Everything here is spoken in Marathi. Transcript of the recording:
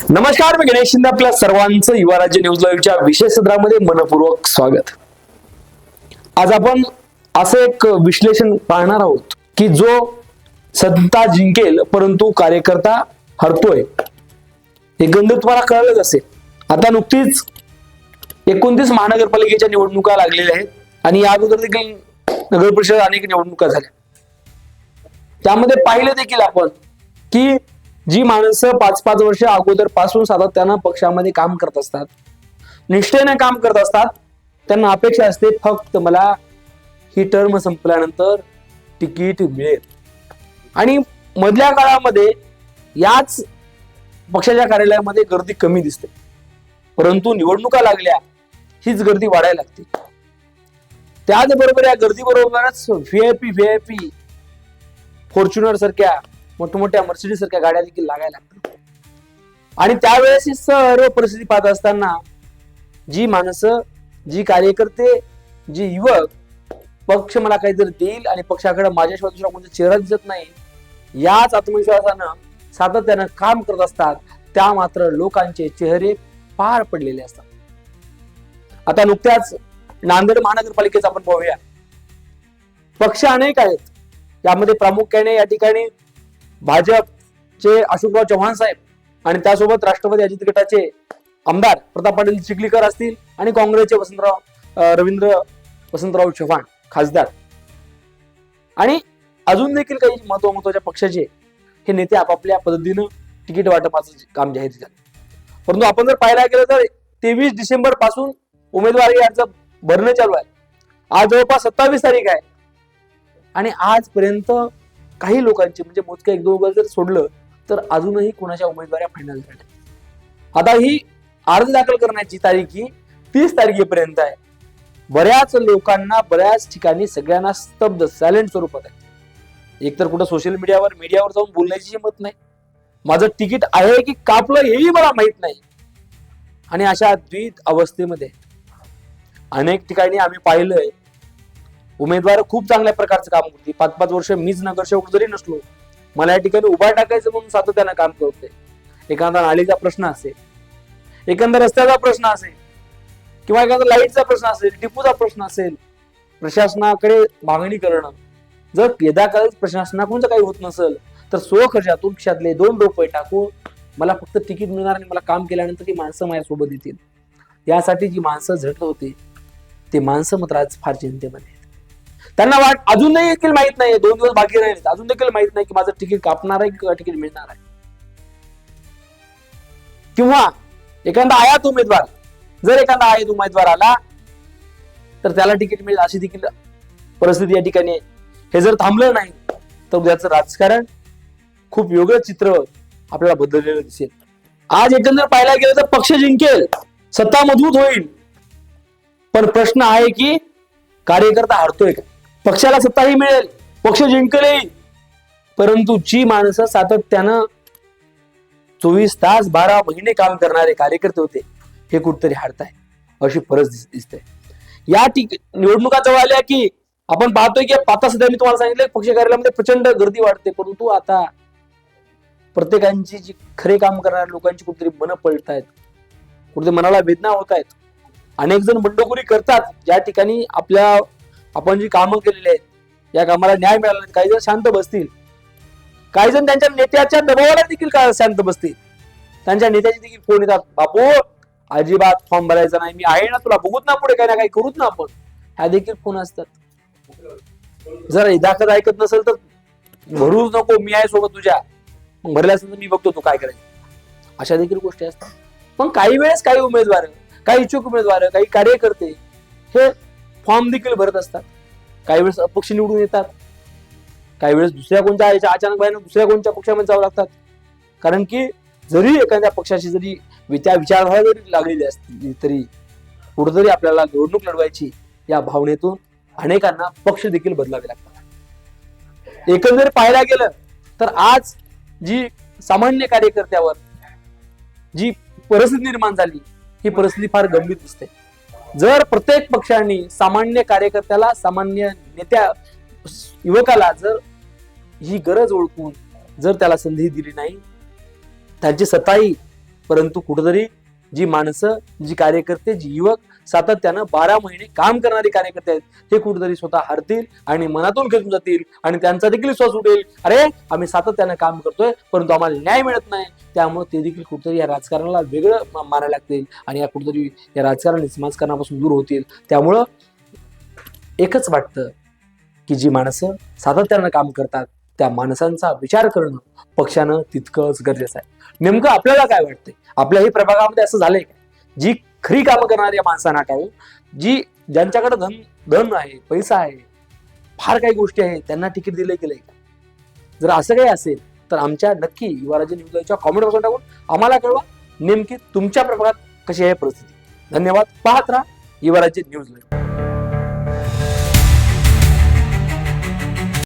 नमस्कार, मी गणेश शिंदे. आपल्या सर्वांचं युवा राज्य न्यूज लाईव्हच्या विशेष सत्रामध्ये मनपूर्वक स्वागत. आज आपण असं एक विश्लेषण पाहणार आहोत की जो सत्ता जिंकेल परंतु कार्यकर्ता हरतोय. हे गंध तुम्हाला कळलंच असेल. आता नुकतीच 29 महानगरपालिकेच्या निवडणुका लागलेल्या आहेत आणि या अगोदर देखील नगर परिषद अनेक निवडणुका झाल्या. त्यामध्ये पाहिलं देखील आपण की जी माणसं 5-5 वर्ष अगोदर पासून सातत्यानं पक्षामध्ये काम करत असतात, निष्ठेने काम करत असतात, त्यांना अपेक्षा असते फक्त मला ही टर्म संपल्यानंतर तिकीट मिळेल. आणि मधल्या काळामध्ये याच पक्षाच्या कार्यालयामध्ये गर्दी कमी दिसते, परंतु निवडणुका लागल्या हीच गर्दी वाढायला लागते. त्याचबरोबर या गर्दीबरोबरच व्हीआयपी फॉर्च्युनर सारख्या मोठमोठ्या मर्सिडीज सारख्या गाड्या देखील लागायला लागतात. आणि त्यावेळेस ही सर्व परिस्थिती पाहत असताना जी माणसं, जी कार्यकर्ते, जी युवक पक्ष मला काहीतरी देईल आणि पक्षाकडे माझ्याशिवाय दुसरा कोणता चेहरा दिसत नाही याच आत्मविश्वासानं सातत्यानं काम करत असतात, त्या मात्र लोकांचे चेहरे पार पडलेले असतात. आता नुकत्याच नांदेड महानगरपालिकेचा आपण पाहूया. पक्ष अनेक आहेत, यामध्ये प्रामुख्याने या ठिकाणी भाजपचे अशोकराव चव्हाण साहेब आणि त्यासोबत राष्ट्रवादी अजित गटाचे आमदार प्रताप पाटील चिखलीकर असतील आणि काँग्रेसचे रवींद्र वसंतराव चव्हाण खासदार आणि अजून देखील काही महत्वाच्या पक्षाचे हे नेते आपापल्या पद्धतीनं तिकीट वाटपाचं काम जाहीर झालं. परंतु आपण जर पाहायला गेलं तर 23 डिसेंबर पासून उमेदवारी अर्ज भरणं चालू आहे. आज जवळपास 27 तारीख आहे आणि आजपर्यंत काही लोकांचे म्हणजे मोजक्या 1-2 जर सोडलं तर अजूनही कोणाच्या उमेदवाऱ्या फायनल झाल्या. आता ही अर्ज दाखल करण्याची तारीख ही 30 तारखेपर्यंत आहे. बऱ्याच लोकांना बऱ्याच ठिकाणी सगळ्यांना स्तब्ध सायलेंट स्वरूपात आहे. एकतर कुठं सोशल मीडियावर जाऊन बोलण्याची हिंमत नाही, माझं तिकीट आहे की कापलं हेही मला माहित नाही. आणि अशा द्विध अवस्थेमध्ये अनेक ठिकाणी आम्ही पाहिलंय उमेदवार खूप चांगल्या प्रकारचं काम करते. 5-5 वर्ष मीच नगरसेवक जरी नसलो, मला या ठिकाणी उभा टाकायचं म्हणून सातत्यानं काम करते. एखादा नालीचा प्रश्न असेल, एखादा रस्त्याचा प्रश्न असेल किंवा एखादा लाईटचा प्रश्न असेल, टिपूचा प्रश्न असेल, प्रशासनाकडे मागणी करणं. जर यदाकदाचित प्रशासनाकडून काही होत नसेल तर स्वखर्चातून खिशातले 2 रुपये टाकून मला फक्त तिकीट मिळणार आणि मला काम केल्यानंतर ती माणसं माझ्यासोबत येतील, यासाठी जी माणसं झटत होती ते माणसं मात्र आज फार चिंतेमध्ये. त्यांना अजून देखील माहित नाही, 2 दिवस बाकी राहिले, अजून देखील माहित नाही की माझं तिकीट कापणार आहे किंवा तिकीट मिळणार आहे. किंवा एखादा आयात उमेदवार आला तर त्याला तिकीट मिळेल अशी देखील परिस्थिती या ठिकाणी आहे. हे जर थांबलं नाही तर उद्याचं राजकारण खूप वेगळं चित्र आपल्याला बदललेलं दिसेल. आज एकंदर पाहायला गेलं तर पक्ष जिंकेल, सत्ता मजबूत होईल, पण प्रश्न आहे की कार्यकर्ता हरतोय का? पक्षाला सत्ताही मिळेल, पक्ष जिंकलेही, परंतु जी माणसं सातत्यानं 24 तास 12 महिने काम करणारे कार्यकर्ते होते हे कुठतरी हरताय अशी परिस्थिती दिसते. या निवडणुका जवळ आल्या की आपण पाहतोय की आता सध्या मी तुम्हाला सांगितलं पक्ष कार्यालयामध्ये प्रचंड गर्दी वाढते, परंतु आता प्रत्येकांची जी खरे काम करणाऱ्या लोकांची कुठतरी मनं पलतायत, कुठतरी मनाला वेदना होत आहेत. अनेक जण बंडखोरी करतात ज्या ठिकाणी आपण जी कामं केलेली आहेत या कामाला न्याय मिळाला नाही. काही जण शांत बसतील, काही जण त्यांच्या नेत्याच्या दबावाला देखील शांत बसतील. त्यांच्या नेत्याचे देखील फोन येतात, बापू अजिबात फॉर्म भरायचा नाही, मी आहे ना, तुला बघूत ना, पुढे काही ना काही करूत ना आपण, ह्या देखील फोन असतात. जर दाखल ऐकत नसेल तर भरूच नको, मी आहे सोबत तुझ्या, मग भरल्या असेल तर मी बघतो तू काय करायचं, अशा देखील गोष्टी असतात. पण काही वेळेस काही उमेदवार, काही इच्छुक उमेदवार, काही कार्यकर्ते हे फॉर्म देखील भरत असतात. काही वेळेस अपक्ष निवडून येतात, काही वेळेस दुसऱ्या कोणत्या अचानक बाहेर दुसऱ्या कोणत्या पक्षामध्ये जावं लागतात. कारण की जरी एखाद्या पक्षाची जरी त्या विचारधारा जरी लागलेली असली तरी कुठेतरी आपल्याला निवडणूक लढवायची या भावनेतून अनेकांना पक्ष देखील बदलावे लागतात. एकंदर पाहायला गेलं तर आज जी सामान्य कार्यकर्त्यावर जी परिस्थिती निर्माण झाली ही परिस्थिती फार गंभीर दिसते. जर प्रत्येक पक्षांनी सामान्य कार्यकर्त्याला, सामान्य नेत्या युवकाला जर ही गरज ओळखून जर त्याला संधी दिली नाही, त्यांची सत्ताही परंतु कुठेतरी जी माणसं, जी कार्यकर्ते, जी युवक सातत्यानं 12 महिने काम करणारे कार्यकर्ते आहेत, ते कुठेतरी स्वतः हरतील आणि मनातून खचून जातील आणि त्यांचा देखील विश्वास उठेल, अरे आम्ही सातत्यानं काम करतोय परंतु आम्हाला न्याय मिळत नाही. त्यामुळे ते देखील कुठेतरी या राजकारणाला वेगळं मानायला लागतील आणि या कुठेतरी या राजकारणी समाजकारणापासून दूर होतील. त्यामुळं एकच वाटतं की जी माणसं सातत्यानं काम करतात त्या माणसांचा विचार करणं पक्षानं तितकंच गरजेचं आहे. नेमकं आपल्याला काय वाटतंय? आपल्याही प्रभागामध्ये असं झालंय का जी खरी कामं करणाऱ्या माणसांना टाळून ज्यांच्याकडे धन आहे, पैसा आहे, फार काही गोष्टी आहेत, त्यांना तिकीट दिलं गेलंय का? जर असं काही असेल तर आमच्या नक्की युवा राज्य न्यूजच्या कॉमेंट बॉक्सवर टाकून आम्हाला कळवा नेमकी तुमच्या प्रभागात कशी आहे परिस्थिती. धन्यवाद. पाहत राहा युवा राज्य न्यूज.